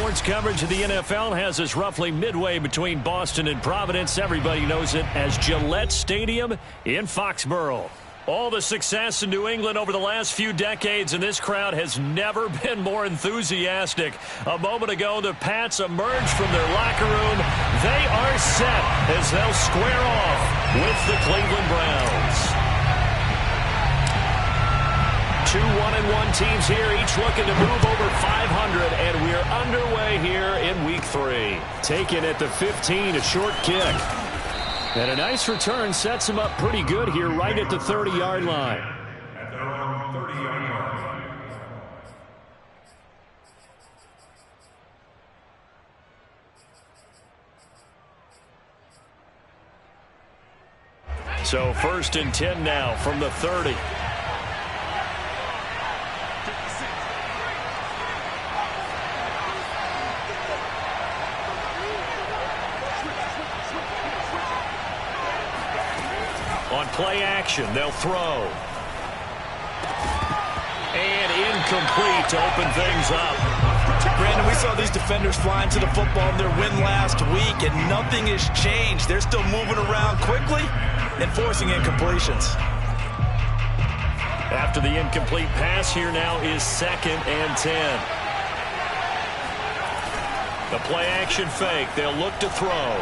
Sports coverage of the NFL has us roughly midway between Boston and Providence. Everybody knows it as Gillette Stadium in Foxborough. All the success in New England over the last few decades, and this crowd has never been more enthusiastic. A moment ago, the Pats emerged from their locker room. They are set as they'll square off with the Cleveland Browns. Two 1-1 teams here, each looking to move over 500, and we're underway here in Week 3. Taken at the 15, a short kick. And a nice return sets him up pretty good here right at the 30-yard line. At their own 30-yard line. So 1st and 10 now from the 30. On play action, they'll throw. And incomplete to open things up. Brandon, we saw these defenders flying to the football in their win last week, and nothing has changed. They're still moving around quickly and forcing incompletions. After the incomplete pass, here now is 2nd and 10. The play action fake. They'll look to throw.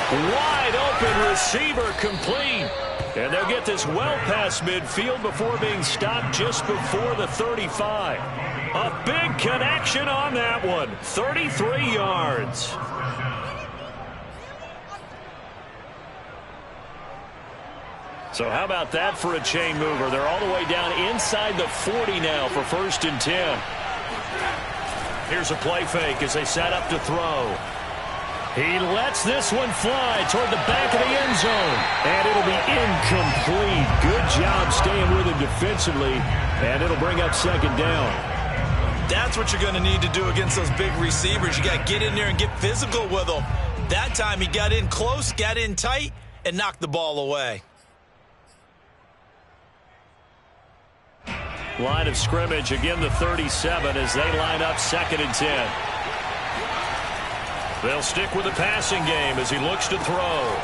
Wide open receiver complete. And they'll get this well past midfield before being stopped just before the 35. A big connection on that one. 33 yards. So how about that for a chain mover? They're all the way down inside the 40 now for 1st and 10. Here's a play fake as they set up to throw. He lets this one fly toward the back of the end zone. And it'll be incomplete. Good job staying with him defensively. And it'll bring up 2nd down. That's what you're going to need to do against those big receivers. You got to get in there and get physical with them. That time he got in close, got in tight, and knocked the ball away. Line of scrimmage, again the 37 as they line up 2nd and 10. They'll stick with the passing game as he looks to throw.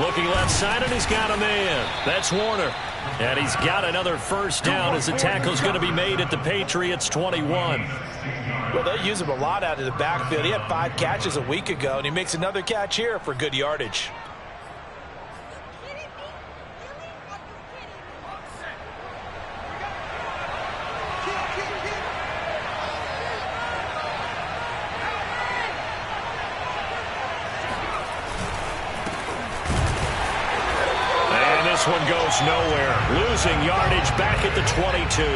Looking left side, and he's got a man. That's Warner. And he's got another 1st down as the tackle's going to be made at the Patriots 21. Well, they use him a lot out of the backfield. He had 5 catches a week ago, and he makes another catch here for good yardage. This one goes nowhere. Losing yardage back at the 22.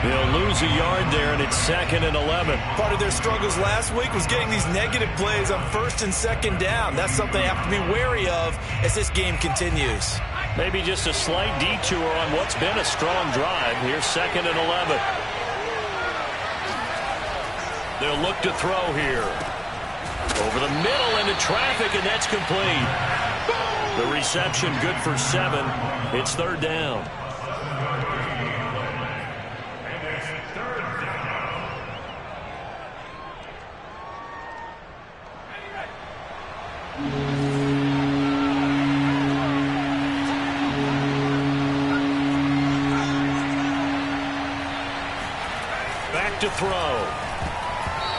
They'll lose a yard there, and it's 2nd and 11. Part of their struggles last week was getting these negative plays on 1st and 2nd down. That's something they have to be wary of as this game continues. Maybe just a slight detour on what's been a strong drive. Here's 2nd and 11. They'll look to throw here. Over the middle into traffic, and that's complete. The reception good for 7. It's 3rd down. Back to throw.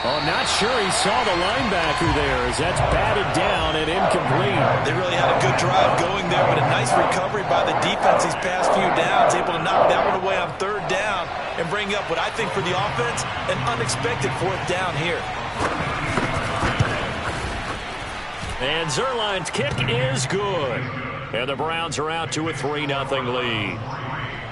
Oh, not sure he saw the linebacker there as that's batted down and incomplete. They really had a good drive going there, but a nice recovery by the defense these past few downs, able to knock that one away on 3rd down and bring up what I think for the offense, an unexpected 4th down here. And Zerline's kick is good. And the Browns are out to a 3-0 lead.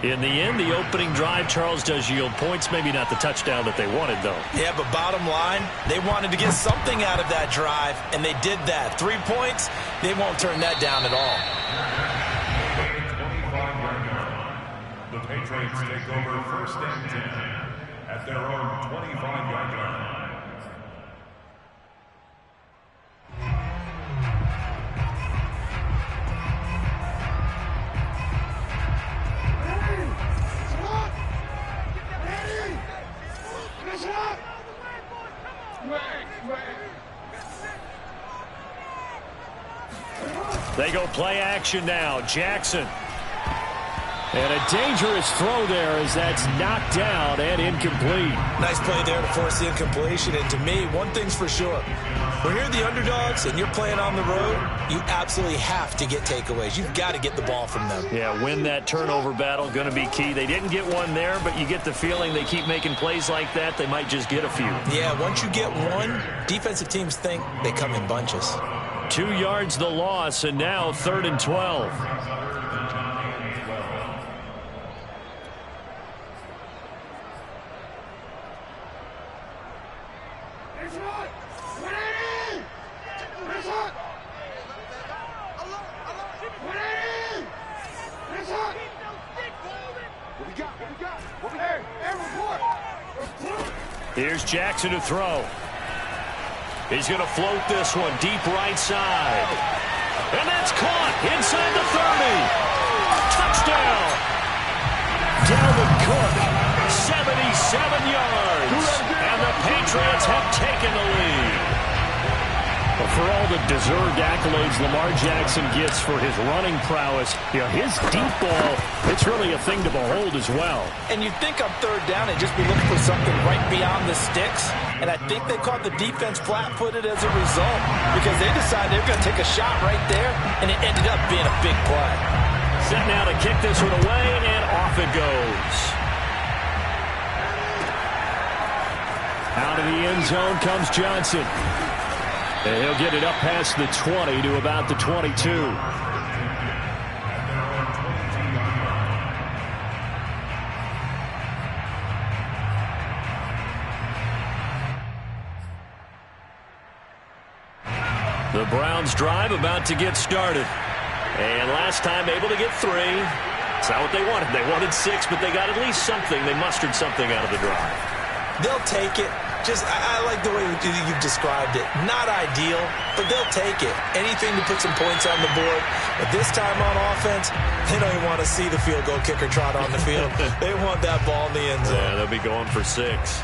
In the end, the opening drive, Charles, does yield points. Maybe not the touchdown that they wanted, though. Yeah, but bottom line, they wanted to get something out of that drive, and they did that. 3 points, they won't turn that down at all. The Patriots take over 1st and 10 at their own 25-yard line. They go play action now. Jackson. And a dangerous throw there as that's knocked down and incomplete. Nice play there to force the incompletion. And to me, one thing's for sure. When you're the underdogs and you're playing on the road, you absolutely have to get takeaways. You've got to get the ball from them. Yeah, win that turnover battle, going to be key. They didn't get one there, but you get the feeling they keep making plays like that, they might just get a few. Yeah, once you get one, defensive teams think they come in bunches. 2 yards the loss, and now 3rd and 12. Here's Jackson to throw. He's going to float this one deep right side. And that's caught inside the 30. Touchdown. Dalvin Cook, 77 yards. And the Patriots have taken the lead. Well, for all the deserved accolades Lamar Jackson gets for his running prowess, you know, his deep ball, it's really a thing to behold as well. And you'd think on 3rd down they'd just be looking for something right beyond the sticks. And I think they caught the defense flat-footed as a result because they decided they were going to take a shot right there, and it ended up being a big play. Set now to kick this one away, and off it goes. Out of the end zone comes Johnson. And he'll get it up past the 20 to about the 22. The Browns drive about to get started. And last time able to get 3. It's not what they wanted. They wanted 6, but they got at least something. They mustered something out of the drive. They'll take it. I like the way you've described it. Not ideal, but they'll take it. Anything to put some points on the board. But this time on offense, they don't even want to see the field goal kicker trot on the field. They want that ball in the end zone. Yeah, they'll be going for 6.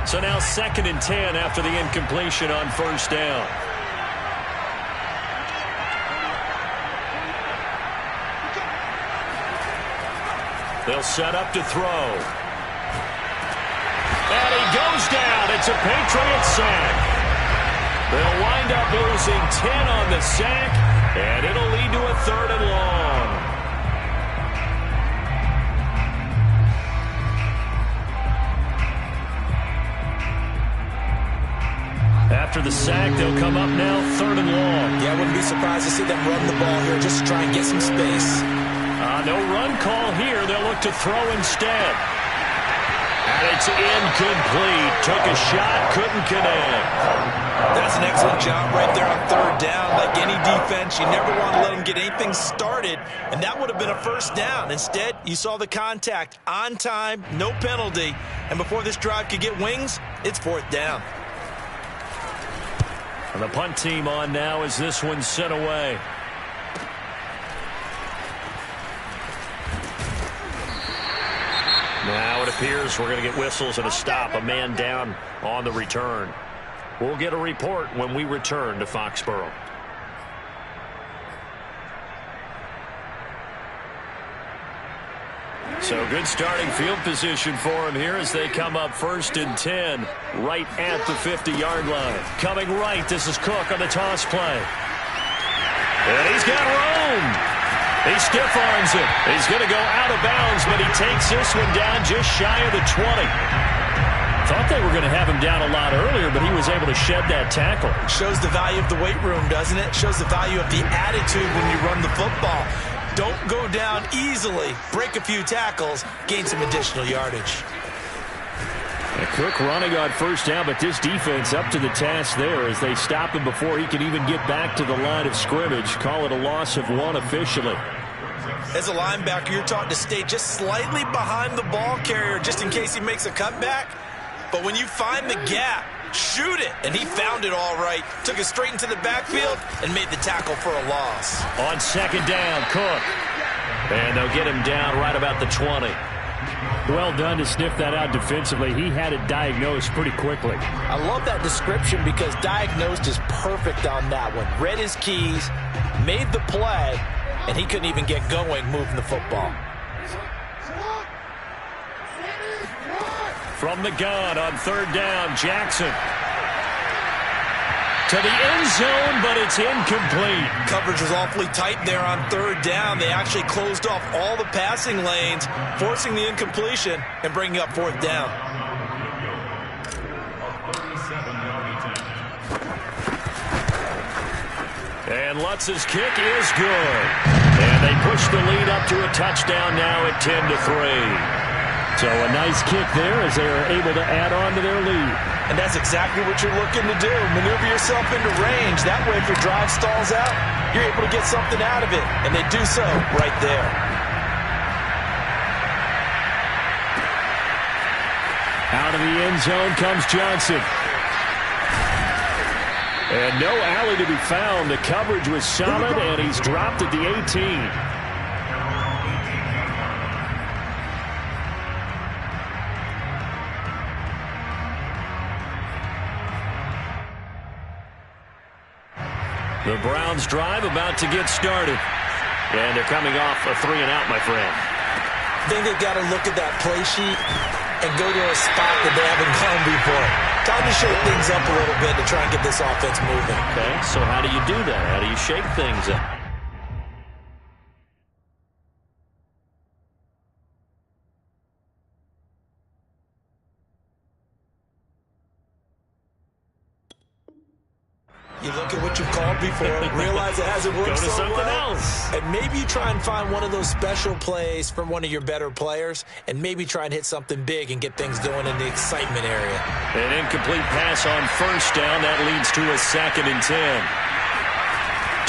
So now 2nd and 10 after the incompletion on 1st down. They'll set up to throw. And he goes down. It's a Patriot sack. They'll wind up losing 10 on the sack, and it'll lead to a 3rd and long. After the sack, they'll come up now 3rd and long. Yeah, I wouldn't be surprised to see them run the ball here just to try and get some space. No run call here. They'll look to throw instead. And it's incomplete. Took a shot, couldn't connect. That's an excellent job right there on 3rd down. Like any defense, you never want to let them get anything started, and that would have been a 1st down. Instead, you saw the contact on time, no penalty, and before this drive could get wings, it's 4th down. And the punt team on now as this one's sent away. Now it appears we're going to get whistles and a stop, a man down on the return. We'll get a report when we return to Foxborough. So good starting field position for him here as they come up 1st and 10 right at the 50-yard line. Coming right, this is Cook on the toss play. And he's got room. He stiff arms it. He's going to go out of bounds, but he takes this one down just shy of the 20. Thought they were going to have him down a lot earlier, but he was able to shed that tackle. Shows the value of the weight room, doesn't it? Shows the value of the attitude when you run the football. Don't go down easily. Break a few tackles. Gain some additional yardage. And Cook running on 1st down, but this defense up to the task there as they stop him before he can even get back to the line of scrimmage. Call it a loss of 1 officially. As a linebacker, you're taught to stay just slightly behind the ball carrier just in case he makes a cutback. But when you find the gap, shoot it. And he found it all right. Took it straight into the backfield and made the tackle for a loss. On 2nd down, Cook. And they'll get him down right about the 20. Well done to sniff that out defensively. He had it diagnosed pretty quickly. I love that description because diagnosed is perfect on that one. Read his keys, made the play, and he couldn't even get going moving the football. From the gun on third down, Jackson. To the end zone, but it's incomplete. Coverage was awfully tight there on third down. They actually closed off all the passing lanes, forcing the incompletion and bringing up fourth down. And Lutz's kick is good. And they push the lead up to a touchdown now at 10-3. So a nice kick there as they are able to add on to their lead. And that's exactly what you're looking to do. Maneuver yourself into range. That way, if your drive stalls out, you're able to get something out of it. And they do so right there. Out of the end zone comes Johnson. And no alley to be found. The coverage was solid, and he's dropped at the 18. The Browns drive about to get started. And they're coming off a 3-and-out, my friend. I think they've got to look at that play sheet and go to a spot that they haven't gone before. Time to shake things up a little bit to try and get this offense moving. Okay, so how do you do that? How do you shake things up? You look at what you've called before, realize it hasn't worked Go to so something well, else. and maybe you try and find one of those special plays from one of your better players, and maybe try and hit something big and get things going in the excitement area. An incomplete pass on first down. That leads to a 2nd and 10.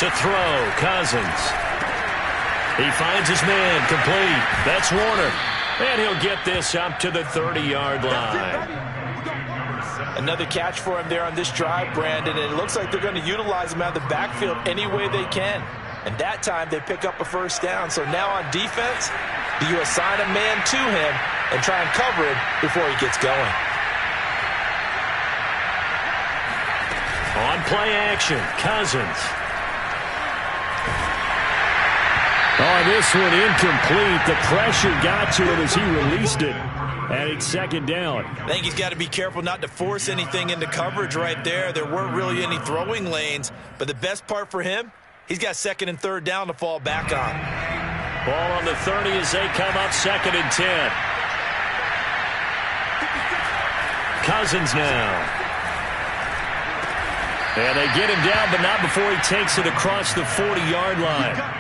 To throw, Cousins. He finds his man, complete. That's Warner. And he'll get this up to the 30-yard line. Another catch for him there on this drive, Brandon, and it looks like they're going to utilize him out of the backfield any way they can. And that time they pick up a first down. So now on defense, do you assign a man to him and try and cover him before he gets going? On play action, Cousins. Oh, this one incomplete. The pressure got to him as he released it. And it's 2nd down. I think he's got to be careful not to force anything into coverage right there. There weren't really any throwing lanes. But the best part for him, he's got 2nd and 3rd down to fall back on. Ball on the 30 as they come up 2nd and 10. Cousins now. And they get him down, but not before he takes it across the 40-yard line.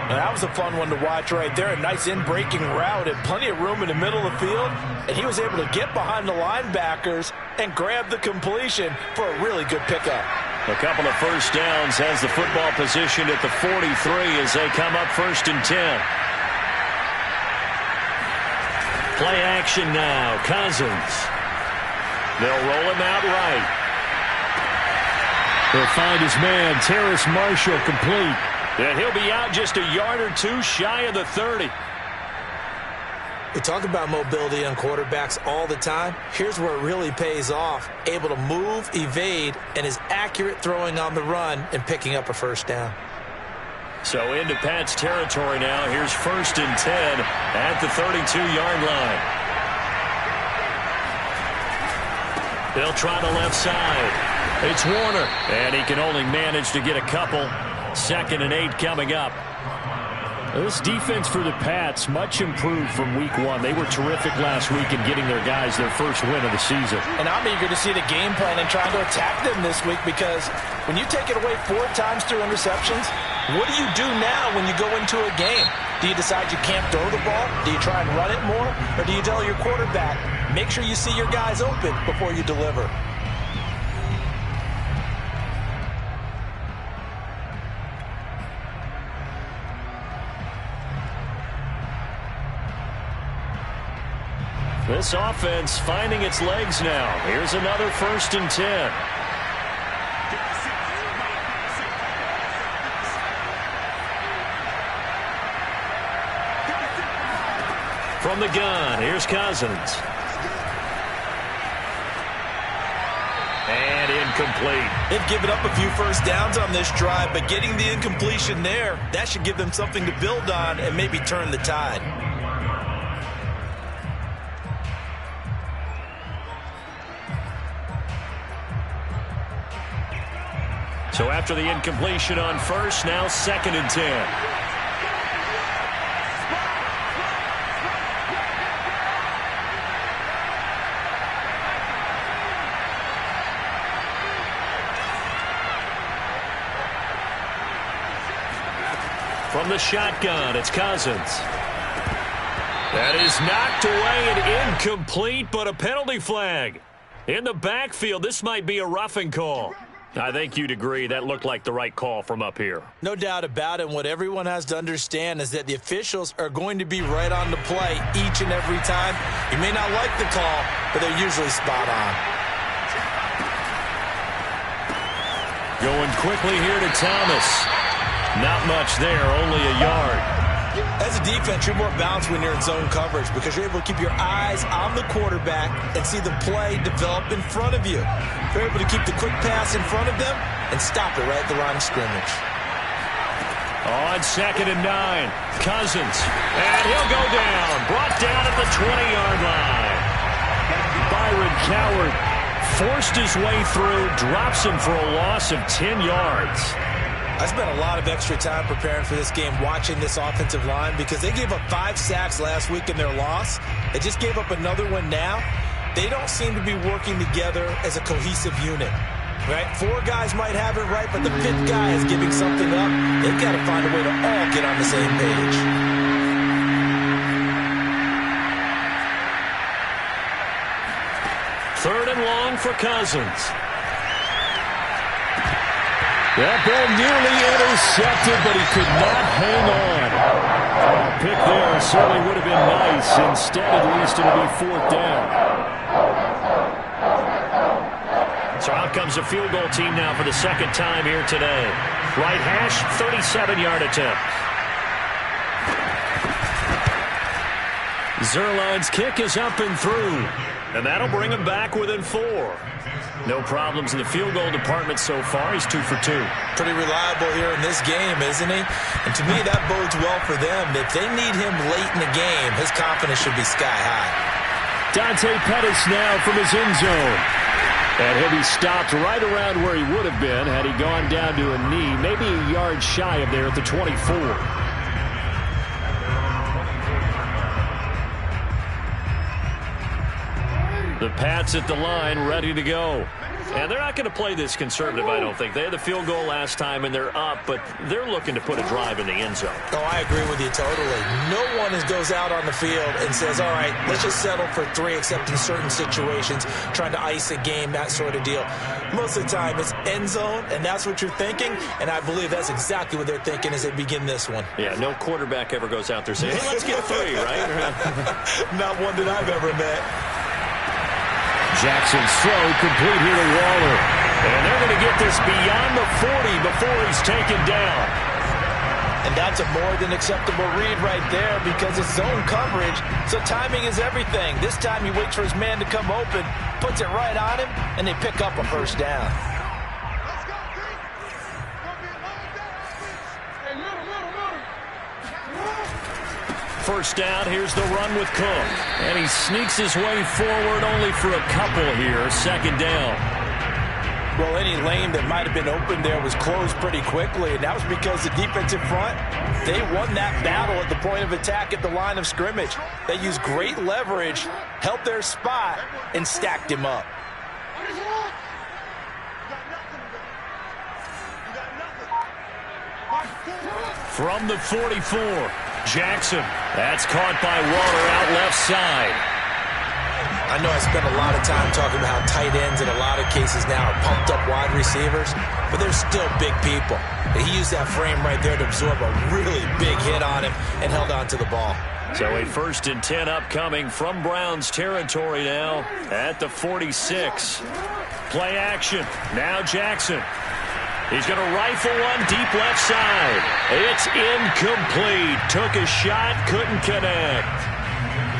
Now, that was a fun one to watch right there. A nice in-breaking route and plenty of room in the middle of the field. And he was able to get behind the linebackers and grab the completion for a really good pickup. A couple of first downs has the football position at the 43 as they come up 1st and 10. Play action now. Cousins. They'll roll him out right. He'll find his man, Terrace Marshall, complete. And he'll be out just a yard or two shy of the 30. We talk about mobility on quarterbacks all the time. Here's where it really pays off. Able to move, evade, and is accurate throwing on the run and picking up a first down. So into Pat's territory now. Here's 1st and 10 at the 32-yard line. They'll try the left side. It's Warner. And he can only manage to get a couple. 2nd and 8 coming up. This defense for the Pats, much improved from week 1. They were terrific last week in getting their guys their first win of the season. And I'm eager to see the game plan and trying to attack them this week because when you take it away 4 times through interceptions, what do you do now when you go into a game? Do you decide you can't throw the ball? Do you try and run it more? Or do you tell your quarterback, make sure you see your guys open before you deliver? This offense finding its legs now. Here's another 1st and 10. From the gun, here's Cousins. And incomplete. They've given up a few first downs on this drive, but getting the incompletion there, that should give them something to build on and maybe turn the tide. So after the incompletion on first, now 2nd and 10. From the shotgun, it's Cousins. That is knocked away and incomplete, but a penalty flag. In the backfield, this might be a roughing call. I think you'd agree that looked like the right call from up here. No doubt about it. What everyone has to understand is that the officials are going to be right on the play each and every time. You may not like the call, but they're usually spot on. Going quickly here to Thomas. Not much there, only a yard. As a defense, you're more balanced when you're in zone coverage because you're able to keep your eyes on the quarterback and see the play develop in front of you. You're able to keep the quick pass in front of them and stop it right at the line of scrimmage. On 2nd and 9, Cousins. And he'll go down. Brought down at the 20-yard line. Byron Coward forced his way through, drops him for a loss of 10 yards. I spent a lot of extra time preparing for this game watching this offensive line because they gave up 5 sacks last week in their loss. They just gave up another one now. They don't seem to be working together as a cohesive unit. Right? 4 guys might have it right, but the 5th guy is giving something up. They've got to find a way to all get on the same page. Third and long for Cousins. That ball nearly intercepted, but he could not hang on. A pick there certainly would have been nice. Instead, at least it'll be 4th down. So out comes a field goal team now for the 2nd time here today. Right hash, 37-yard attempt. Zerline's kick is up and through. And that'll bring him back within 4. No problems in the field goal department so far. He's 2 for 2. Pretty reliable here in this game, isn't he? And to me, that bodes well for them. If they need him late in the game, his confidence should be sky high. Dante Pettis now from his end zone. And he'll be stopped right around where he would have been had he gone down to a knee, maybe a yard shy of there at the 24. The Pats at the line, ready to go. And they're not going to play this conservative, I don't think. They had the field goal last time, and they're up, but they're looking to put a drive in the end zone. Oh, I agree with you totally. No one goes out on the field and says, all right, let's just settle for 3, except in certain situations, trying to ice a game, that sort of deal. Most of the time, it's end zone, and that's what you're thinking, and I believe that's exactly what they're thinking as they begin this one. Yeah, no quarterback ever goes out there saying, hey, let's get 3, right? Not one that I've ever met. Jackson's throw complete here to Waller. And they're going to get this beyond the 40 before he's taken down. And that's a more than acceptable read right there because it's zone coverage, so timing is everything. This time he waits for his man to come open, puts it right on him, and they pick up a first down. First down, here's the run with Cook. And he sneaks his way forward only for a couple here. 2nd down. Well, any lane that might have been open there was closed pretty quickly, and that was because the defensive front, they won that battle at the point of attack at the line of scrimmage. They used great leverage, held their spot, and stacked him up. From the 44, Jackson. That's caught by Waller out left side. I know I spent a lot of time talking about how tight ends in a lot of cases now are pumped up wide receivers, but they're still big people. He used that frame right there to absorb a really big hit on him and held on to the ball. So a 1st and 10 upcoming from Browns territory now at the 46. Play action. Now Jackson. He's going to rifle one deep left side. It's incomplete. Took a shot, couldn't connect.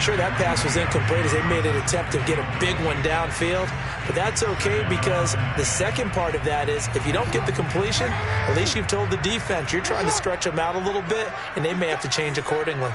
Sure, that pass was incomplete as they made an attempt to get a big one downfield, but that's okay because the second part of that is if you don't get the completion, at least you've told the defense you're trying to stretch them out a little bit, and they may have to change accordingly.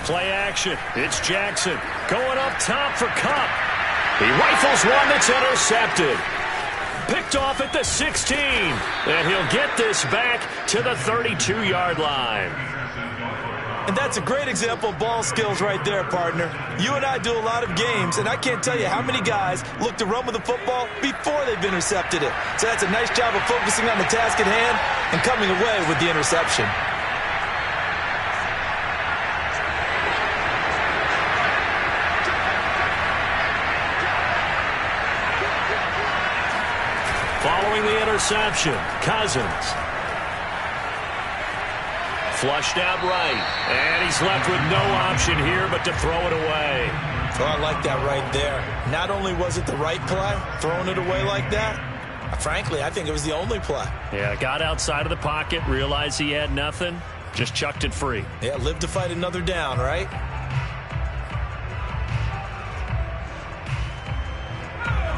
Play action. It's Jackson going up top for Cup. He rifles one that's intercepted. Picked off at the 16. And he'll get this back to the 32-yard line. And that's a great example of ball skills right there, partner. You and I do a lot of games, and I can't tell you how many guys look to run with the football before they've intercepted it. So that's a nice job of focusing on the task at hand and coming away with the interception. Following the interception, Cousins. Flushed out right. And he's left with no option here but to throw it away. Oh, I like that right there. Not only was it the right play, throwing it away like that, frankly, I think it was the only play. Yeah, got outside of the pocket, realized he had nothing, just chucked it free. Yeah, live to fight another down, right?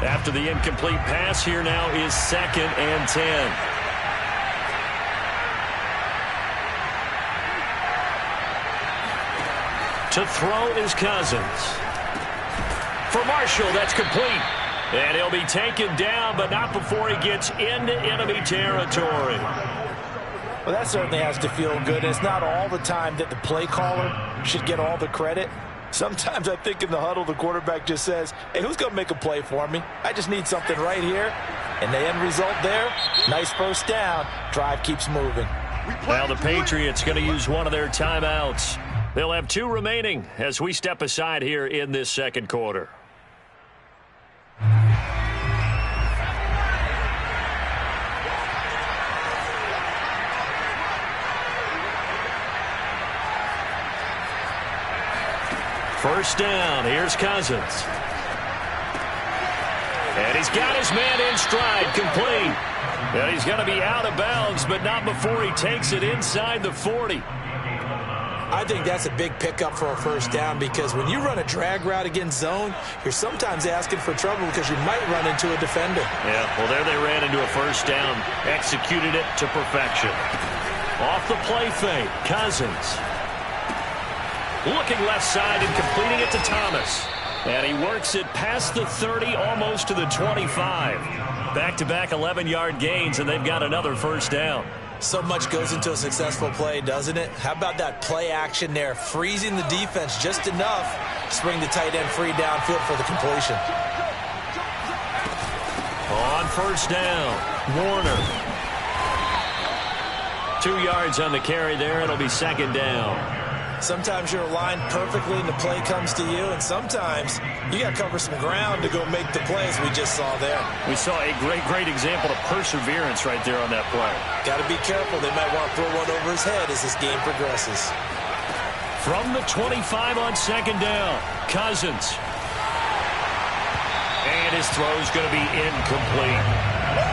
After the incomplete pass, here now is 2nd and 10. To throw is Cousins. For Marshall, that's complete. And he'll be taken down, but not before he gets into enemy territory. Well, that certainly has to feel good. It's not all the time that the play caller should get all the credit. Sometimes I think in the huddle, the quarterback just says, hey, who's going to make a play for me? I just need something right here. And the end result there, nice first down. Drive keeps moving. Now the Patriots going to use one of their timeouts. They'll have 2 remaining as we step aside here in this second quarter. First down, here's Cousins. And he's got his man in stride, complete. And he's going to be out of bounds, but not before he takes it inside the 40. I think that's a big pickup for a first down because when you run a drag route against zone, you're sometimes asking for trouble because you might run into a defender. Yeah, well, there they ran into a first down, executed it to perfection. Off the play fake, Cousins. Looking left side and completing it to Thomas. And he works it past the 30, almost to the 25. Back-to-back 11-yard gains, and they've got another first down. So much goes into a successful play, doesn't it? How about that play action there, freezing the defense just enough to bring the tight end free downfield for the completion. On first down, Warner. 2 yards on the carry there. It'll be 2nd down. Sometimes you're aligned perfectly and the play comes to you, and sometimes you got to cover some ground to go make the plays we just saw there. We saw a great example of perseverance right there on that play. Got to be careful. They might want to throw one over his head as this game progresses. From the 25 on 2nd down, Cousins. And his throw's going to be incomplete.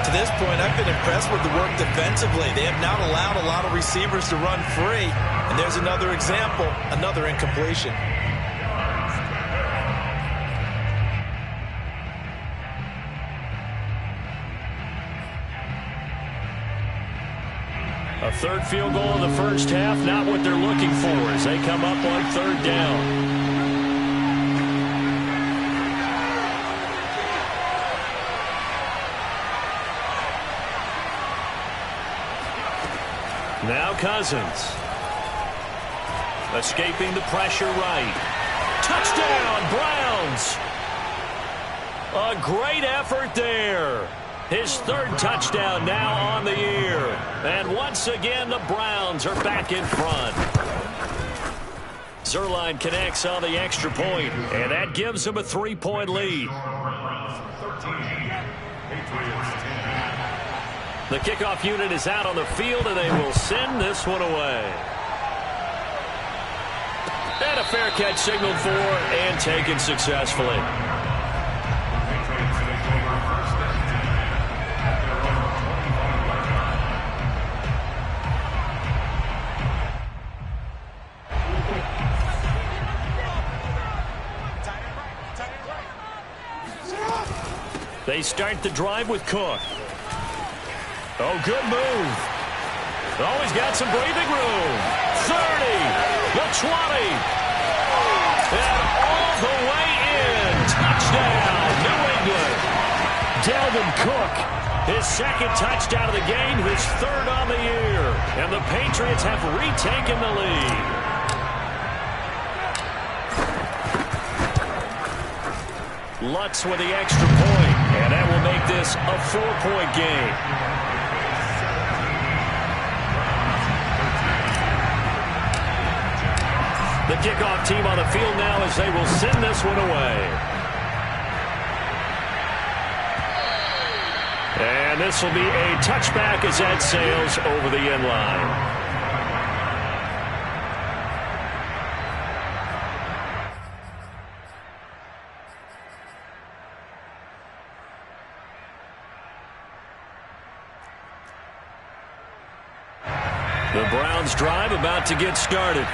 To this point, I've been impressed with the work defensively. They have not allowed a lot of receivers to run free. And there's another example, another incompletion. A third field goal in the first half, not what they're looking for as they come up on 3rd down. Now Cousins. Escaping the pressure right. Touchdown, Browns. A great effort there. His 3rd touchdown now on the year. And once again, the Browns are back in front. Zerline connects on the extra point, and that gives him a 3-point lead. The kickoff unit is out on the field, and they will send this one away. fair catch signaled for and taken successfully. They start the drive with Cook. Oh, good move. Oh, he's got some breathing room. 30, the 20, and all the way in. Touchdown, New England. Dalvin Cook, his second touchdown of the game, his third on the year. And the Patriots have retaken the lead. Lutz with the extra point, and that will make this a 4-point game. The kickoff team on the field now as they will send this one away. And this will be a touchback as that sails over the end line. The Browns drive about to get started.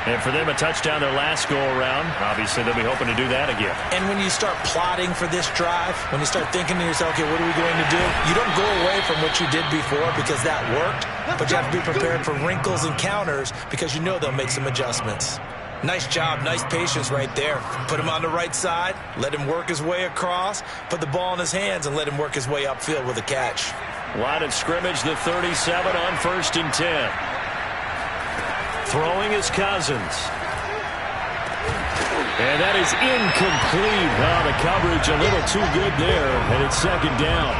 And for them, a touchdown their last go-around. Obviously, they'll be hoping to do that again. And when you start plotting for this drive, when you start thinking to yourself, okay, what are we going to do? You don't go away from what you did before because that worked, but you have to be prepared for wrinkles and counters because you know they'll make some adjustments. Nice job, nice patience right there. Put him on the right side, let him work his way across, put the ball in his hands, and let him work his way upfield with a catch. Line of scrimmage, the 37 on 1st and 10. Throwing is Cousins. And that is incomplete. The coverage a little too good there, and it's second down.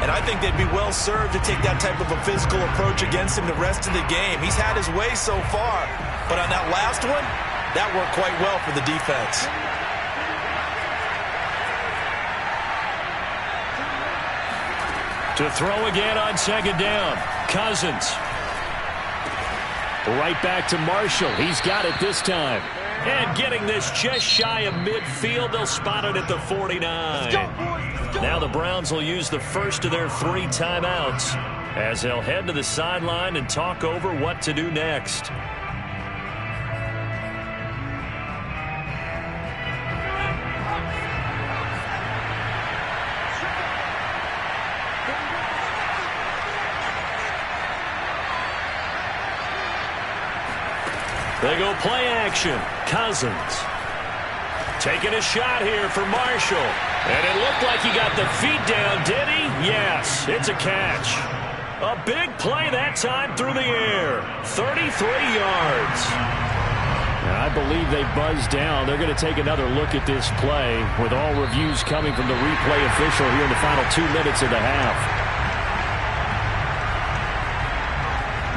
And I think they'd be well served to take that type of a physical approach against him the rest of the game. He's had his way so far, but on that last one, that worked quite well for the defense. To throw again on second down, Cousins. Right back to Marshall. He's got it this time. And getting this just shy of midfield. They'll spot it at the 49. Now the Browns will use the first of their 3 timeouts as they'll head to the sideline and talk over what to do next. They go play action. Cousins taking a shot here for Marshall. And it looked like he got the feet down, did he? Yes, it's a catch. A big play that time through the air. 33 yards. Now, I believe they buzzed down. They're going to take another look at this play with all reviews coming from the replay official here in the final 2 minutes of the half.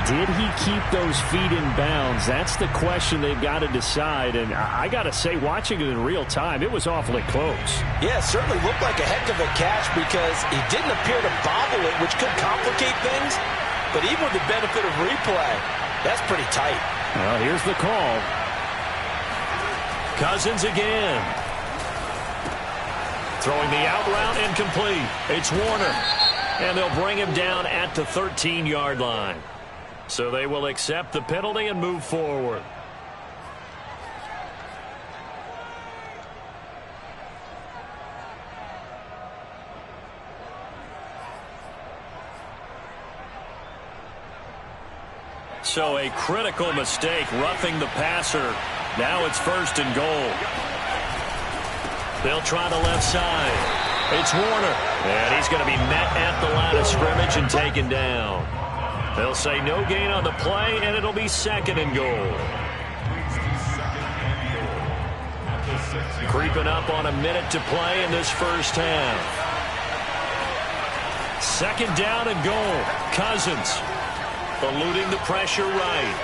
Did he keep those feet in bounds? That's the question they've got to decide. And I got to say, watching it in real time, it was awfully close. Yeah, it certainly looked like a heck of a catch because he didn't appear to bobble it, which could complicate things. But even with the benefit of replay, that's pretty tight. Well, here's the call. Cousins again. Throwing the out route incomplete. It's Warner. And they'll bring him down at the 13-yard line. So they will accept the penalty and move forward. So a critical mistake, roughing the passer. Now it's 1st and goal. They'll try the left side. It's Warner. And he's going to be met at the line of scrimmage and taken down. They'll say no gain on the play, and it'll be 2nd and goal. Creeping up on a minute to play in this first half. 2nd down and goal. Cousins eluding the pressure right.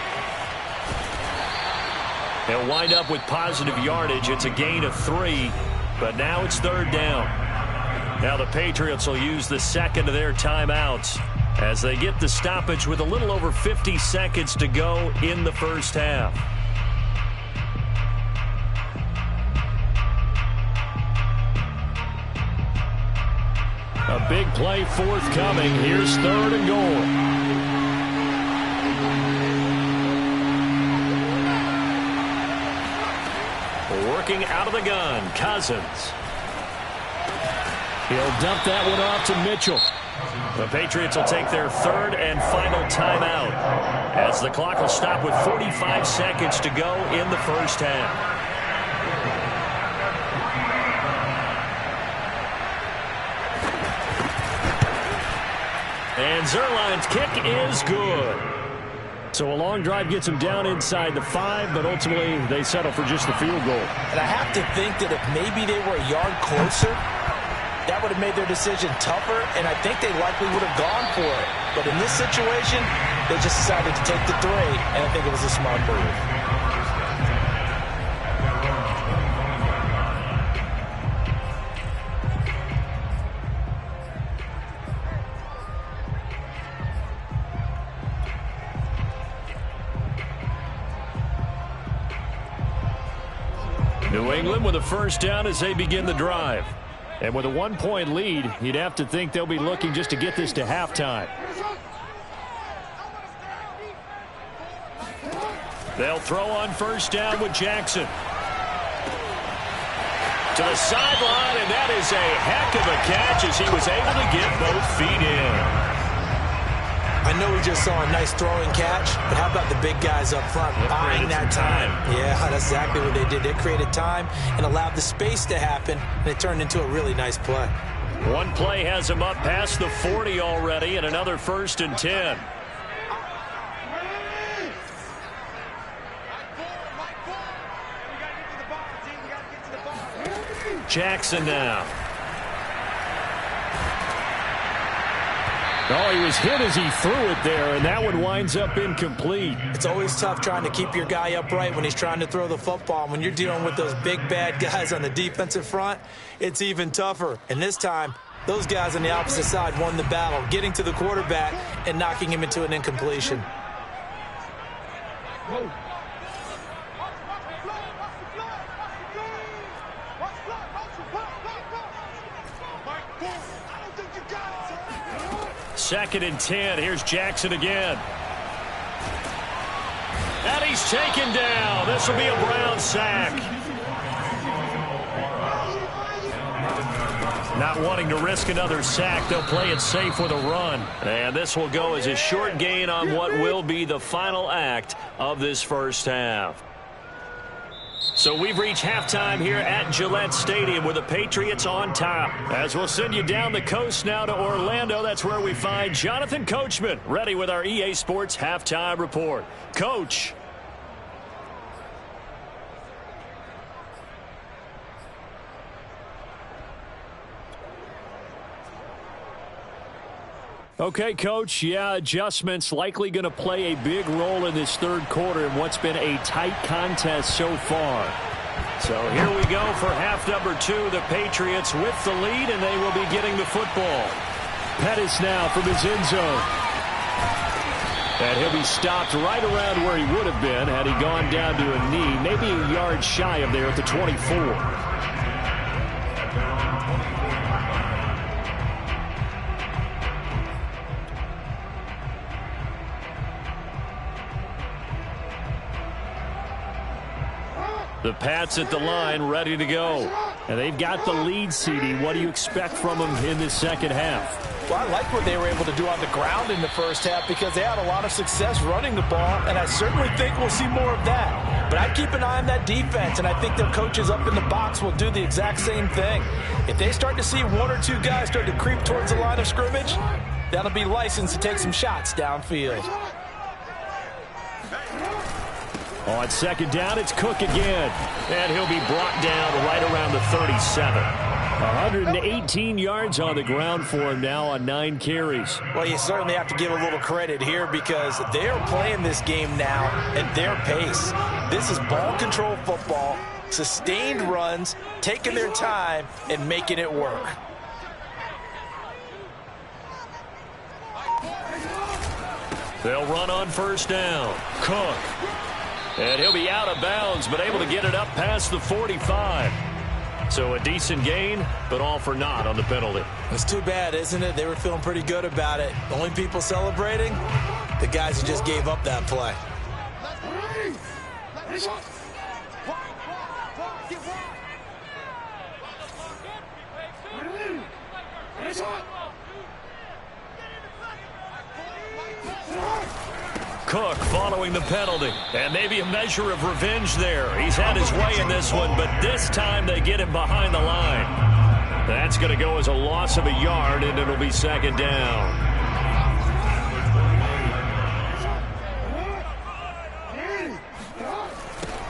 They'll wind up with positive yardage. It's a gain of 3, but now it's 3rd down. Now the Patriots will use the second of their timeouts as they get the stoppage with a little over 50 seconds to go in the first half. big play forthcoming. Here's 3rd and goal. Working out of the gun, Cousins. He'll dump that one off to Mitchell. The Patriots will take their 3rd and final timeout as the clock will stop with 45 seconds to go in the first half. And Zerline's kick is good. So a long drive gets them down inside the 5, but ultimately they settle for just the field goal. And I have to think that if maybe they were a yard closer, that would have made their decision tougher, and I think they likely would have gone for it. But in this situation, they just decided to take the 3, and I think it was a smart move. New England with a first down as they begin the drive. And with a 1-point lead, you'd have to think they'll be looking just to get this to halftime. They'll throw on first down with Jackson. To the sideline, and that is a heck of a catch as he was able to get both feet in. I know we just saw a nice throwing catch, but how about the big guys up front buying that time? Yeah, that's exactly what they did. They created time and allowed the space to happen, and it turned into a really nice play. One play has him up past the 40 already, and another 1st and 10. Jackson now. Oh, he was hit as he threw it there, and that one winds up incomplete. It's always tough trying to keep your guy upright when he's trying to throw the football. When you're dealing with those big, bad guys on the defensive front, it's even tougher. And this time, those guys on the opposite side won the battle, getting to the quarterback and knocking him into an incompletion. Whoa. Second and 10. Here's Jackson again. And he's taken down. This will be a Brown sack. Not wanting to risk another sack, they'll play it safe with a run. And this will go as a short gain on what will be the final act of this first half. So we've reached halftime here at Gillette Stadium with the Patriots on top. As we'll send you down the coast now to Orlando, that's where we find Jonathan Coachman ready with our EA Sports Halftime Report. Coach. Okay, Coach, yeah, adjustments likely going to play a big role in this third quarter in what's been a tight contest so far. So here we go for half number 2. The Patriots with the lead, and they will be getting the football. Pettis now from his end zone. And he'll be stopped right around where he would have been had he gone down to a knee, maybe a yard shy of there at the 24. The Pats at the line, ready to go. And they've got the lead, CD. What do you expect from them in this second half? Well, I like what they were able to do on the ground in the first half because they had a lot of success running the ball, and I certainly think we'll see more of that. But I'd keep an eye on that defense, and I think their coaches up in the box will do the exact same thing. If they start to see 1 or 2 guys start to creep towards the line of scrimmage, that'll be licensed to take some shots downfield. On second down, it's Cook again. And he'll be brought down right around the 37. 118 yards on the ground for him now on 9 carries. Well, you certainly have to give a little credit here because they're playing this game now at their pace. This is ball control football, sustained runs, taking their time, and making it work. They'll run on first down. Cook. And he'll be out of bounds, but able to get it up past the 45. So a decent gain, but all for naught on the penalty. It's too bad, isn't it? They were feeling pretty good about it. The only people celebrating, the guys who just gave up that play. Cook following the penalty, and maybe a measure of revenge there. He's had his way in this one, but this time they get him behind the line. That's going to go as a loss of a yard, and it'll be second down.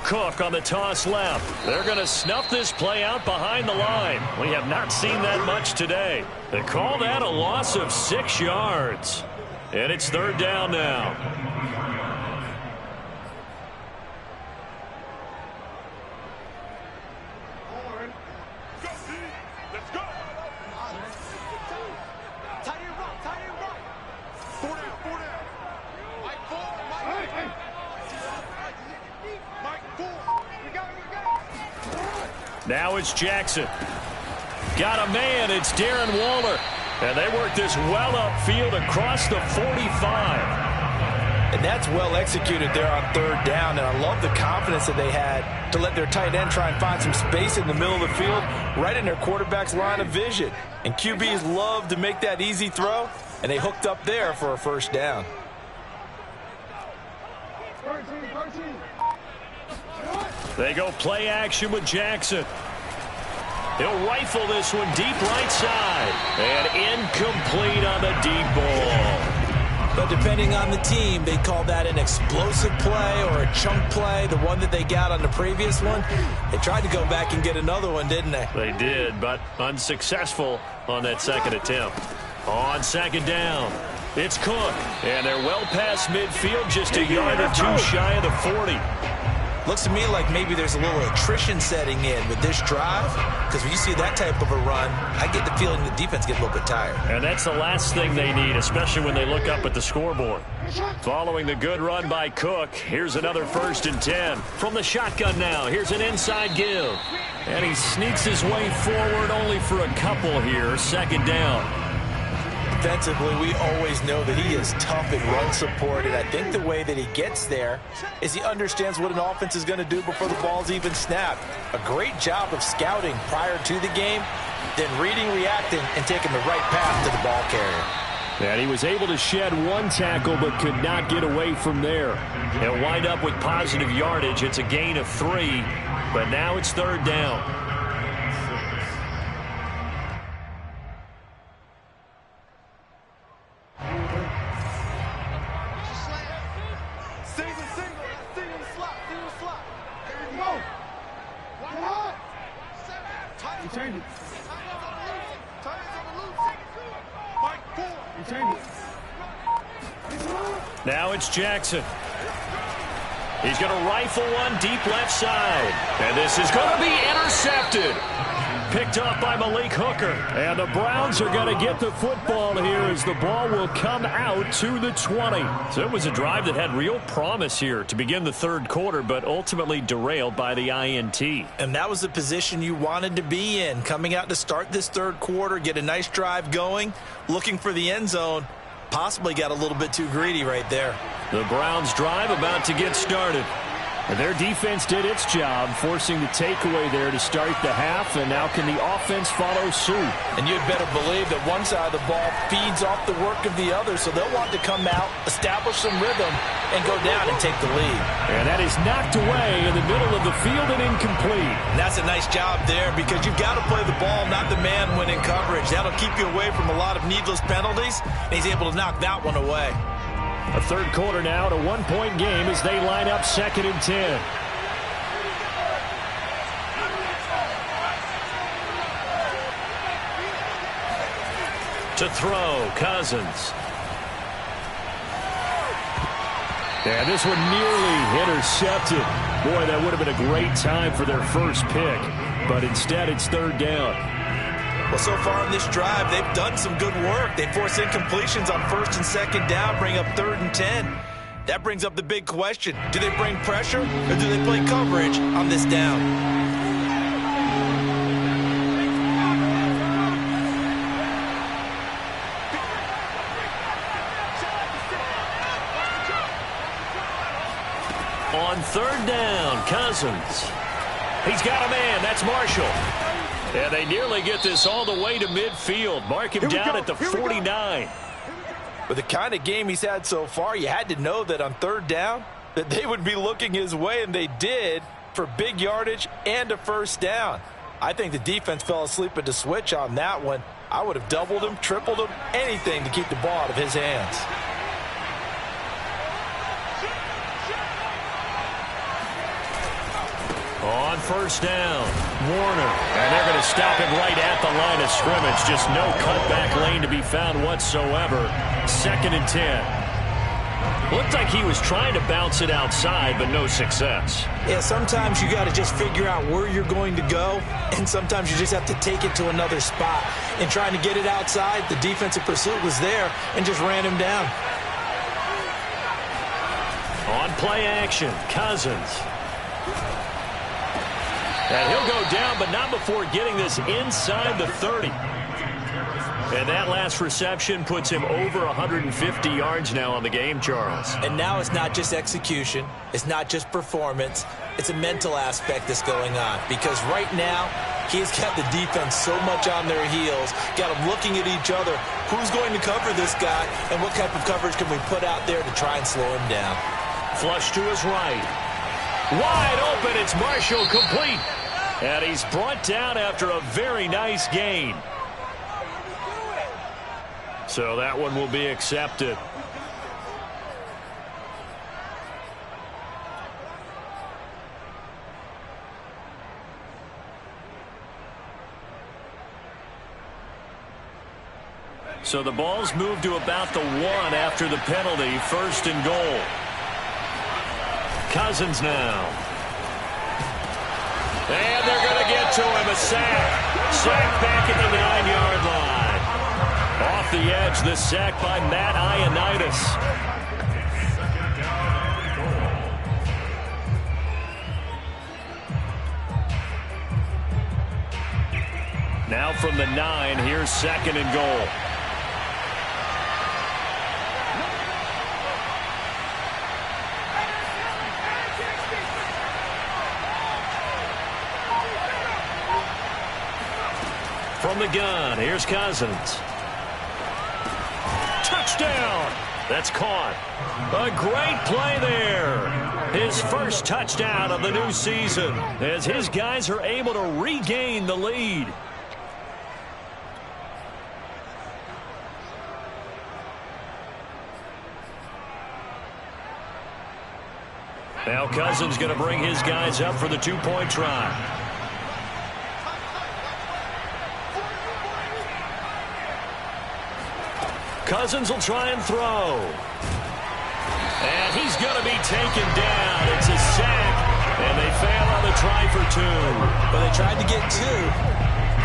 Cook on the toss left. They're going to snuff this play out behind the line. We have not seen that much today. They call that a loss of 6 yards. And it's third down now. Now it's Jackson. Got a man. It's Darren Waller. And they work this well upfield across the 45. And that's well executed there on third down. And I love the confidence that they had to let their tight end try and find some space in the middle of the field, right in their quarterback's line of vision. And QBs love to make that easy throw, and they hooked up there for a first down. They go play action with Jackson. He'll rifle this one deep right side. And incomplete on the deep ball. But depending on the team, they call that an explosive play or a chunk play. The one that they got on the previous one, they tried to go back and get another one, didn't they? They did, but unsuccessful on that second attempt. On second down, it's Cook. And they're well past midfield, just a yard or two shy of the 40. Looks to me like maybe there's a little attrition setting in with this drive, because when you see that type of a run, I get the feeling the defense gets a little bit tired. And that's the last thing they need, especially when they look up at the scoreboard. Following the good run by Cook, here's another 1st and 10. From the shotgun now, here's an inside give. And he sneaks his way forward only for a couple here, second down. Defensively, we always know that he is tough in run support, and I think the way that he gets there is he understands what an offense is going to do before the ball's even snapped. A great job of scouting prior to the game, then reading, reacting, and taking the right path to the ball carrier. And he was able to shed one tackle but could not get away from there. He'll wind up with positive yardage. It's a gain of 3, but now it's third down. Now it's Jackson. He's going to rifle one deep left side. And this is going to be intercepted. Picked up by Malik Hooker. And the Browns are going to get the football here as the ball will come out to the 20. So it was a drive that had real promise here to begin the third quarter, but ultimately derailed by the INT. And that was the position you wanted to be in. Coming out to start this third quarter, get a nice drive going, looking for the end zone. Possibly got a little bit too greedy right there. The Browns drive about to get started. And their defense did its job, forcing the takeaway there to start the half, and now can the offense follow suit? And you'd better believe that one side of the ball feeds off the work of the other, so they'll want to come out, establish some rhythm, and go down and take the lead. And that is knocked away in the middle of the field and incomplete. And that's a nice job there, because you've got to play the ball, not the man when in coverage. That'll keep you away from a lot of needless penalties, and he's able to knock that one away. A third quarter now to 1-point game as they line up 2nd and 10. To throw, Cousins. And this one nearly intercepted. Boy, that would have been a great time for their first pick. But instead, it's third down. Well, so far in this drive, they've done some good work. They force incompletions on 1st and 2nd down, bring up 3rd and 10. That brings up the big question. Do they bring pressure or do they play coverage on this down? down. Cousins. He's got a man. That's Marshall. And they nearly get this all the way to midfield. Mark him down at the 49. With the kind of game he's had so far, you had to know that on third down that they would be looking his way, and they did, for big yardage and a first down. I think the defense fell asleep at the switch on that one. I would have doubled him, tripled him, anything to keep the ball out of his hands. On first down, Warner. And they're going to stop him right at the line of scrimmage. Just no cutback lane to be found whatsoever. 2nd and 10. Looked like he was trying to bounce it outside, but no success. Yeah, sometimes you got to just figure out where you're going to go, and sometimes you just have to take it to another spot. And trying to get it outside, the defensive pursuit was there and just ran him down. On play action, Cousins. And he'll go down, but not before getting this inside the 30. And that last reception puts him over 150 yards now on the game, Charles. And now it's not just execution. It's not just performance. It's a mental aspect that's going on. Because right now, he's got the defense so much on their heels, got them looking at each other. Who's going to cover this guy, and what type of coverage can we put out there to try and slow him down? Flush to his right. Wide open. It's Marshall, complete. And he's brought down after a very nice gain. So that one will be accepted. So the ball's moved to about the 1 after the penalty. 1st and goal. Cousins now. And they're going to get to him. A sack. Sack back at the 9-yard line. Off the edge, the sack by Matt Ioannidis. Now from the 9, here's 2nd and goal. From the gun, here's Cousins. Touchdown! That's caught. A great play there. His first touchdown of the new season as his guys are able to regain the lead. Now Cousins going to bring his guys up for the 2-point try. Cousins will try and throw. And he's going to be taken down. It's a sack, and they fail on the try for 2. Well, they tried to get 2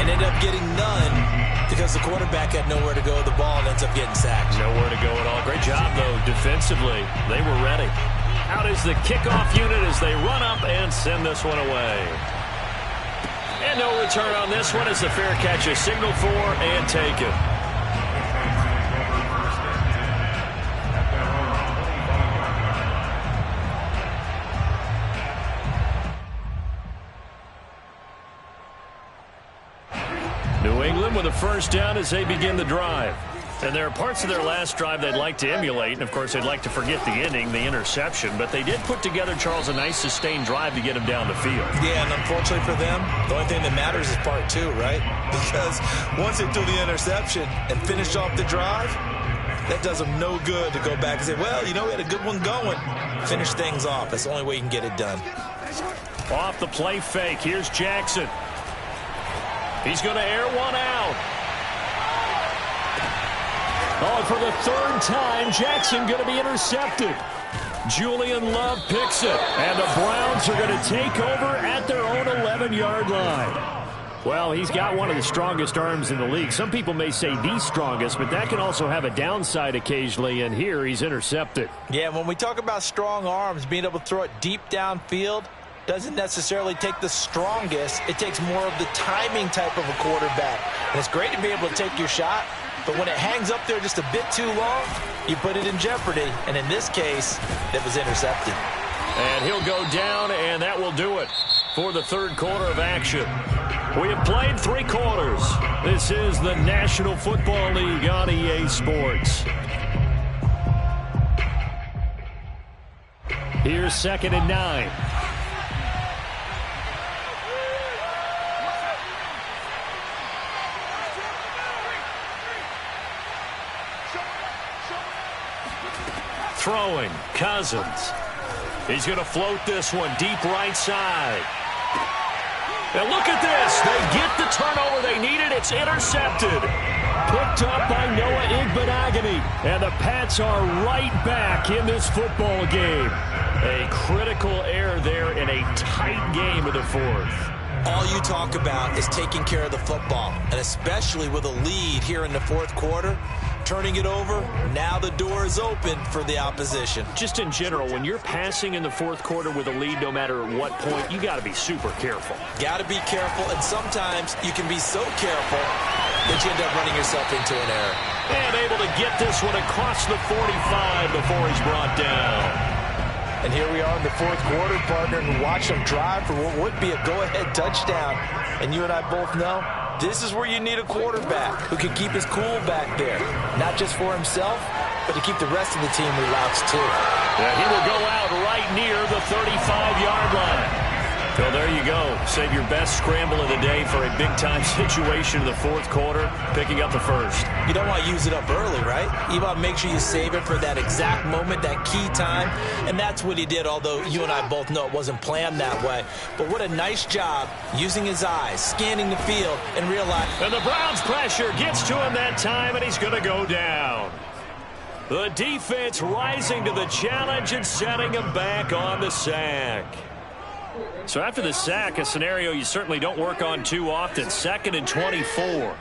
and ended up getting none because the quarterback had nowhere to go with the ball and ends up getting sacked. Nowhere to go at all. Great job, though, defensively. They were ready. Out is the kickoff unit as they run up and send this one away. And no return on this one as the fair catch is signaled for and taken. New England with a first down as they begin the drive. And there are parts of their last drive they'd like to emulate. And, of course, they'd like to forget the ending, the interception. But they did put together, Charles, a nice sustained drive to get him down the field. Yeah, and unfortunately for them, the only thing that matters is part 2, right? Because once they threw the interception and finished off the drive, that does them no good to go back and say, well, you know, we had a good one going. Finish things off. That's the only way you can get it done. Off the play fake. Here's Jackson. He's going to air one out. Oh, for the 3rd time, Jackson going to be intercepted. Julian Love picks it. And the Browns are going to take over at their own 11-yard line. Well, he's got one of the strongest arms in the league. Some people may say the strongest, but that can also have a downside occasionally, and here he's intercepted. Yeah, when we talk about strong arms, being able to throw it deep downfield doesn't necessarily take the strongest. It takes more of the timing type of a quarterback. And it's great to be able to take your shot, but when it hangs up there just a bit too long, you put it in jeopardy. And in this case, it was intercepted. And he'll go down, and that will do it for the third quarter of action. We have played 3 quarters. This is the National Football League on EA Sports. Here's 2nd and 9. Throwing, Cousins. He's going to float this one deep right side. And look at this. They get the turnover they needed. It's intercepted. Picked up by Noah Igbenogany. And the Pats are right back in this football game. A critical error there in a tight game of the fourth. All you talk about is taking care of the football, and especially with a lead here in the fourth quarter, turning it over, now the door is open for the opposition. Just in general, when you're passing in the fourth quarter with a lead, no matter what point, you got to be super careful. Got to be careful, and sometimes you can be so careful that you end up running yourself into an error. And able to get this one across the 45 before he's brought down. And here we are in the fourth quarter, partner, and watch them drive for what would be a go-ahead touchdown. And you and I both know this is where you need a quarterback who can keep his cool back there, not just for himself, but to keep the rest of the team relaxed too. Yeah, he will go out right near the 35-yard line. So there you go. Save your best scramble of the day for a big-time situation in the fourth quarter, picking up the first. You don't want to use it up early, right? You want to make sure you save it for that exact moment, that key time, and that's what he did, although you and I both know it wasn't planned that way. But what a nice job using his eyes, scanning the field, and realizing. And the Browns' pressure gets to him that time, and he's going to go down. The defense rising to the challenge and setting him back on the sack. So after the sack, a scenario you certainly don't work on too often. 2nd and 24.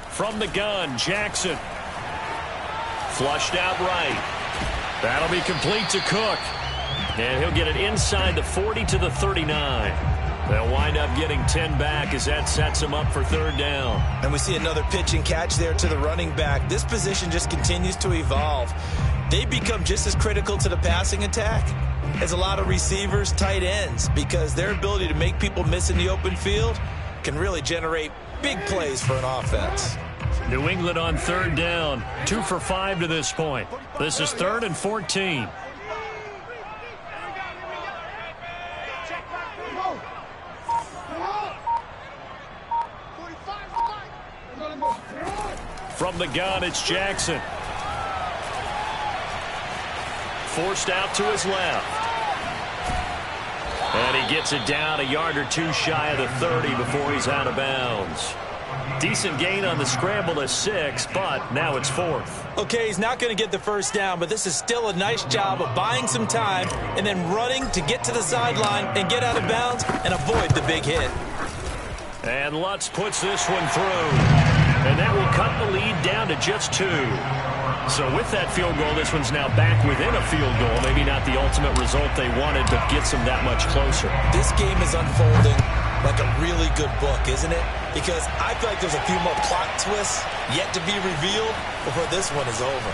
From the gun, Jackson. Flushed out right. That'll be complete to Cook. And he'll get it inside the 40 to the 39. They'll wind up getting 10 back as that sets them up for third down. And we see another pitch and catch there to the running back. This position just continues to evolve. They become just as critical to the passing attack as a lot of receivers, tight ends, because their ability to make people miss in the open field can really generate big plays for an offense. New England on third down. 2 for 5 to this point. This is 3rd and 14. From the gun, it's Jackson. Forced out to his left. And he gets it down a yard or two shy of the 30 before he's out of bounds. Decent gain on the scramble to 6, but now it's 4th. Okay, he's not going to get the first down, but this is still a nice job of buying some time and then running to get to the sideline and get out of bounds and avoid the big hit. And Lutz puts this one through. And that will cut the lead down to just 2. So with that field goal, this one's now back within a field goal. Maybe not the ultimate result they wanted, but gets them that much closer. This game is unfolding like a really good book, isn't it? Because I feel like there's a few more plot twists yet to be revealed before this one is over.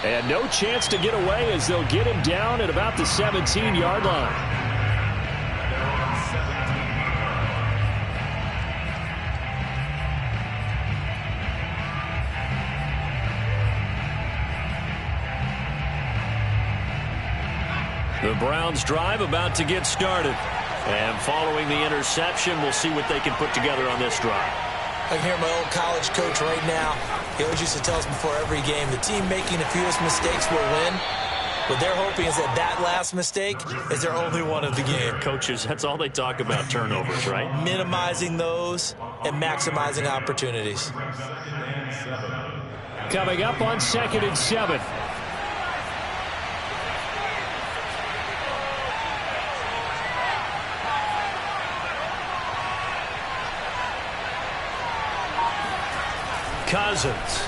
And no chance to get away as they'll get him down at about the 17-yard line. The Browns drive about to get started. And following the interception, we'll see what they can put together on this drive. I can hear my old college coach right now. He always used to tell us before every game, the team making the fewest mistakes will win. What they're hoping is that that last mistake is their only one of the game. Coaches, that's all they talk about, turnovers, right? Minimizing those and maximizing opportunities. Coming up on 2nd and 7. Cousins.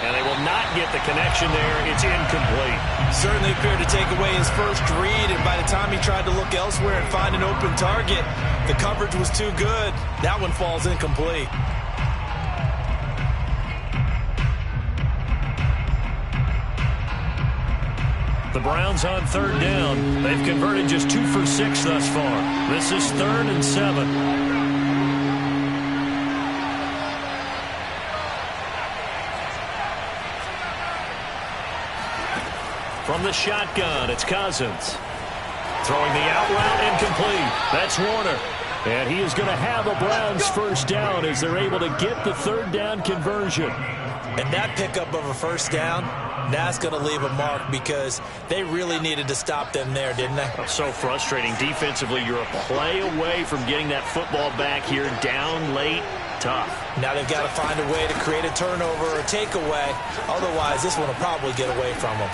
And they will not get the connection there. It's incomplete. Certainly appeared to take away his first read, and by the time he tried to look elsewhere and find an open target, the coverage was too good. That one falls incomplete. The Browns on third down. They've converted just 2 for 6 thus far. This is 3rd and 7. From the shotgun, it's Cousins. Throwing the out route incomplete. That's Warner. And he is going to have a Browns first down as they're able to get the third down conversion. And that pickup of a first down, that's going to leave a mark because they really needed to stop them there, didn't they? So frustrating. Defensively, you're a play away from getting that football back here down late. Tough. Now they've got to find a way to create a turnover or a takeaway. Otherwise, this one will probably get away from them.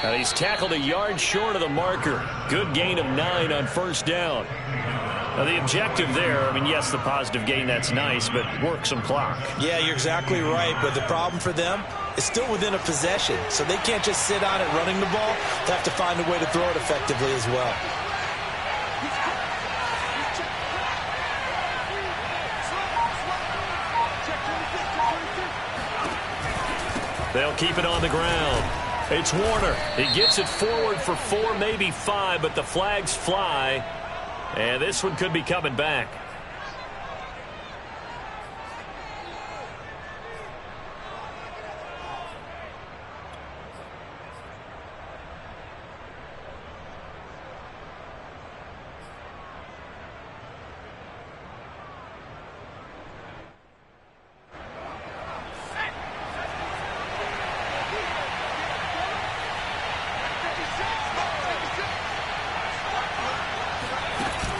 And he's tackled a yard short of the marker. Good gain of 9 on first down. Now the objective there, I mean, yes, the positive gain, that's nice, but work some clock. Yeah, you're exactly right, but the problem for them is still within a possession, so they can't just sit on it running the ball. They have to find a way to throw it effectively as well. They'll keep it on the ground. It's Warner. He gets it forward for 4, maybe 5, but the flags fly. And this one could be coming back.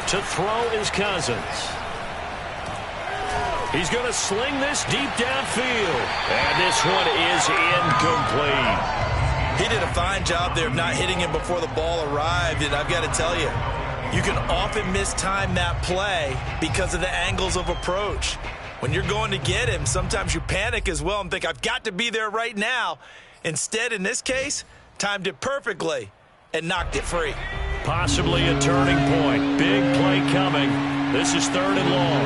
To throw is Cousins. He's going to sling this deep downfield. And this one is incomplete. He did a fine job there of not hitting him before the ball arrived. And I've got to tell you, you can often mistime that play because of the angles of approach. When you're going to get him, sometimes you panic as well and think, I've got to be there right now. Instead, in this case, timed it perfectly and knocked it free. Possibly a turning point. Big play coming. This is 3rd and long.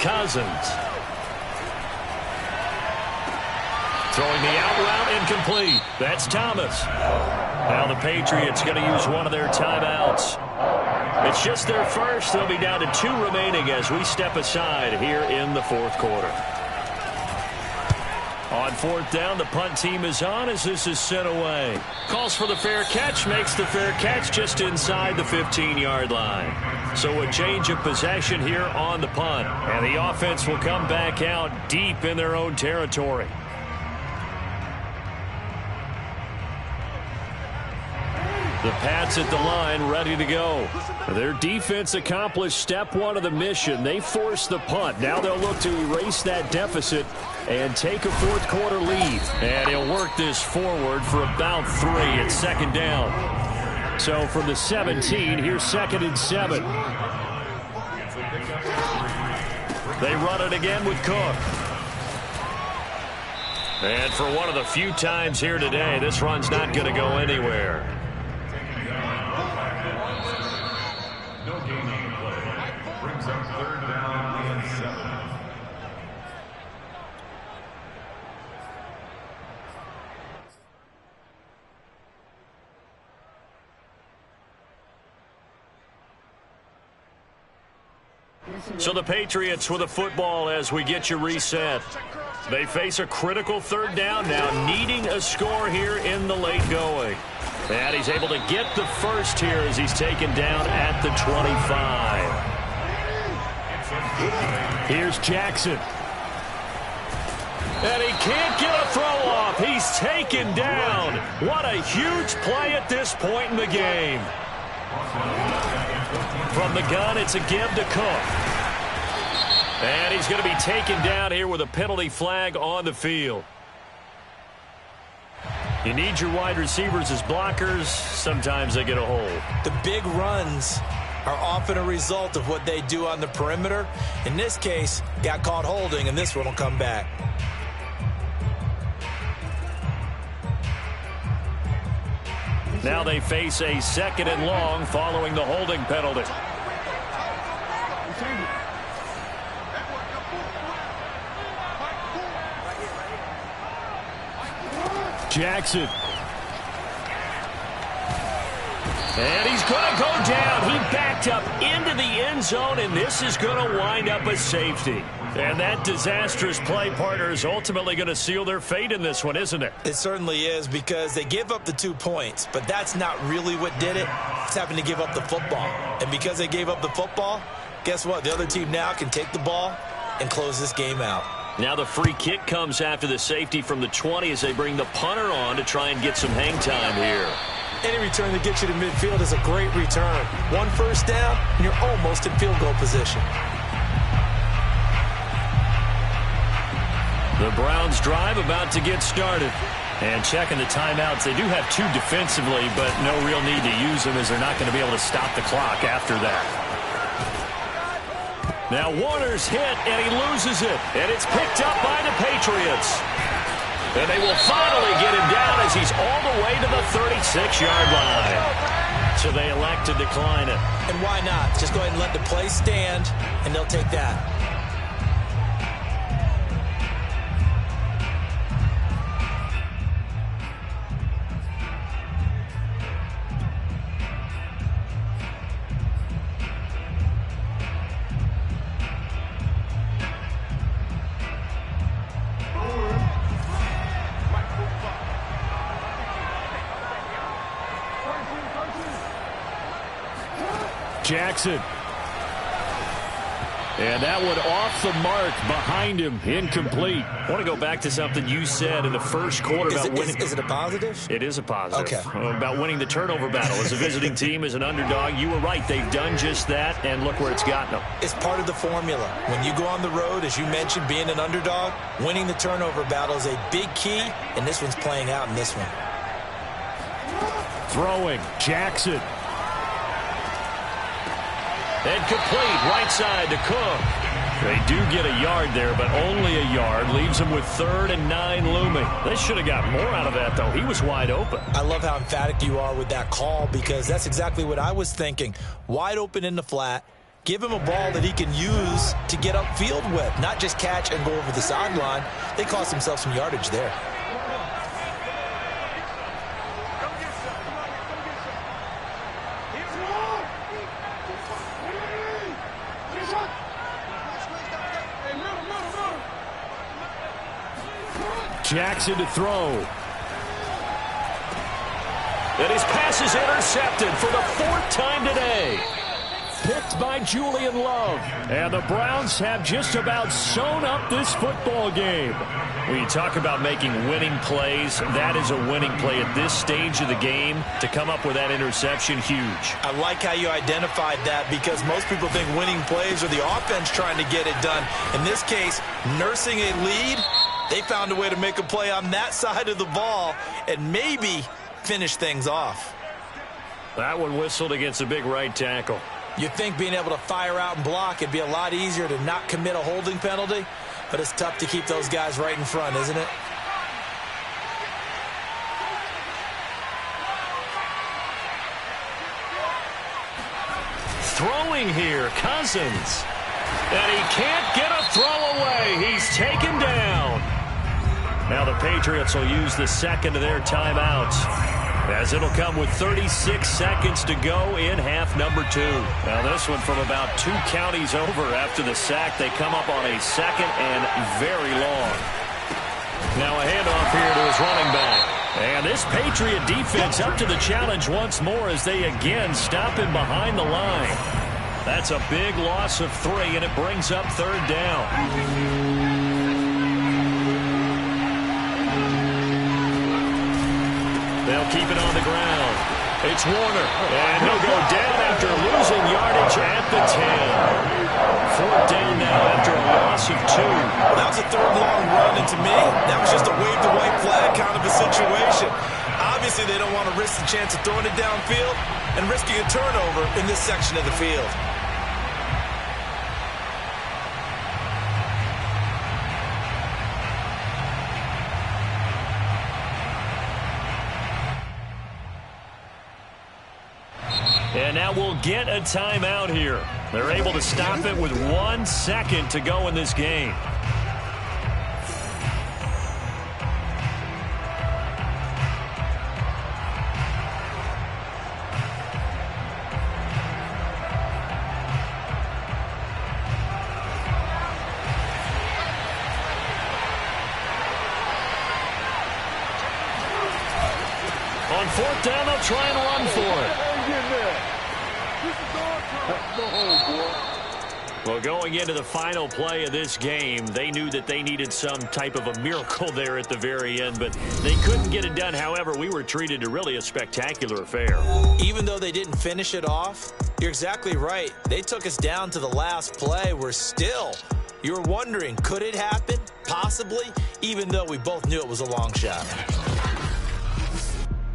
Cousins. Throwing the out route incomplete. That's Thomas. Now the Patriots going to use one of their timeouts. It's just their first. They'll be down to 2 remaining as we step aside here in the 4th quarter. On 4th down, the punt team is on as this is sent away. Calls for the fair catch, makes the fair catch just inside the 15-yard line. So a change of possession here on the punt. And the offense will come back out deep in their own territory. The Pats at the line, ready to go. Their defense accomplished step 1 of the mission. They forced the punt. Now they'll look to erase that deficit and take a 4th quarter lead. And he'll work this forward for about 3 at 2nd down. So from the 17, here's 2nd and 7. They run it again with Cook. And for one of the few times here today, this run's not going to go anywhere. So the Patriots with a football as we get you reset. They face a critical 3rd down now, needing a score here in the late going. And he's able to get the first here as he's taken down at the 25. Here's Jackson. And he can't get a throw off. He's taken down. What a huge play at this point in the game. From the gun, it's a give to Cook. And he's going to be taken down here with a penalty flag on the field. You need your wide receivers as blockers. Sometimes they get a hole. The big runs are often a result of what they do on the perimeter. In this case, got caught holding, and this one will come back. Now they face a 2nd and long following the holding penalty. Jackson. And he's going to go down. He backed up into the end zone, and this is going to wind up a safety. And that disastrous play, partner, is ultimately going to seal their fate in this one, isn't it? It certainly is, because they give up the 2 points, but that's not really what did it. It's having to give up the football. And because they gave up the football, guess what? The other team now can take the ball and close this game out. Now the free kick comes after the safety from the 20 as they bring the punter on to try and get some hang time here. Any return that gets you to midfield is a great return. 1 first down, and you're almost in field goal position. The Browns drive about to get started. And checking the timeouts, they do have 2 defensively, but no real need to use them as they're not going to be able to stop the clock after that. Now Warner's hit, and he loses it. And it's picked up by the Patriots. And they will finally get him down as he's all the way to the 36-yard line. So they elect to decline it. And why not? Just go ahead and let the play stand, and they'll take that. Jackson. And that one off the mark behind him. Incomplete. I want to go back to something you said in the first quarter about winning. Is it a positive? It is a positive. Okay. About winning the turnover battle. As a visiting team, as an underdog, you were right. They've done just that, and look where it's gotten them. It's part of the formula. When you go on the road, as you mentioned, being an underdog, winning the turnover battle is a big key, and this one's playing out in this one. Throwing. Jackson. And complete, right side to Cook. They do get a yard there, but only a yard. Leaves them with 3rd and 9 looming. They should have got more out of that, though. He was wide open. I love how emphatic you are with that call, because that's exactly what I was thinking. Wide open in the flat. Give him a ball that he can use to get upfield with, not just catch and go over the sideline. They cost themselves some yardage there. Jackson to throw. And his pass is intercepted for the 4th time today. Picked by Julian Love. And the Browns have just about sewn up this football game. When you talk about making winning plays, that is a winning play at this stage of the game. To come up with that interception, huge. I like how you identified that, because most people think winning plays are the offense trying to get it done. In this case, nursing a lead, they found a way to make a play on that side of the ball and maybe finish things off. That one whistled against a big right tackle. You'd think being able to fire out and block, it'd be a lot easier to not commit a holding penalty, but it's tough to keep those guys right in front, isn't it? Throwing here, Cousins. And he can't get a throw away. He's taken down. Now the Patriots will use the 2nd of their timeouts, as it'll come with 36 seconds to go in half number 2. Now this one from about 2 counties over after the sack. They come up on a 2nd and very long. Now a handoff here to his running back. And this Patriot defense up to the challenge once more as they again stop him behind the line. That's a big loss of 3, and it brings up 3rd down. They'll keep it on the ground. It's Warner, and he'll go down after losing yardage at the 10. Fourth down now after a loss of 2. Well, that was a third long run, and to me, that was just a wave the white flag kind of a situation. Obviously, they don't want to risk the chance of throwing it downfield and risking a turnover in this section of the field. And now we'll get a timeout here. They're able to stop it with 1 second to go in this game. On fourth down, they'll try and run for it. Well, going into the final play of this game, they knew that they needed some type of a miracle there at the very end, but they couldn't get it done. However, we were treated to really a spectacular affair. Even though they didn't finish it off, you're exactly right. They took us down to the last play. You're wondering, could it happen? Possibly, even though we both knew it was a long shot.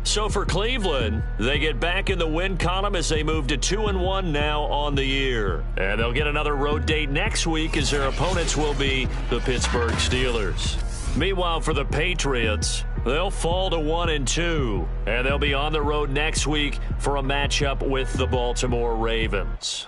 So for Cleveland, they get back in the win column as they move to 2-1 now on the year. And they'll get another road date next week as their opponents will be the Pittsburgh Steelers. Meanwhile, for the Patriots, they'll fall to 1-2. And they'll be on the road next week for a matchup with the Baltimore Ravens.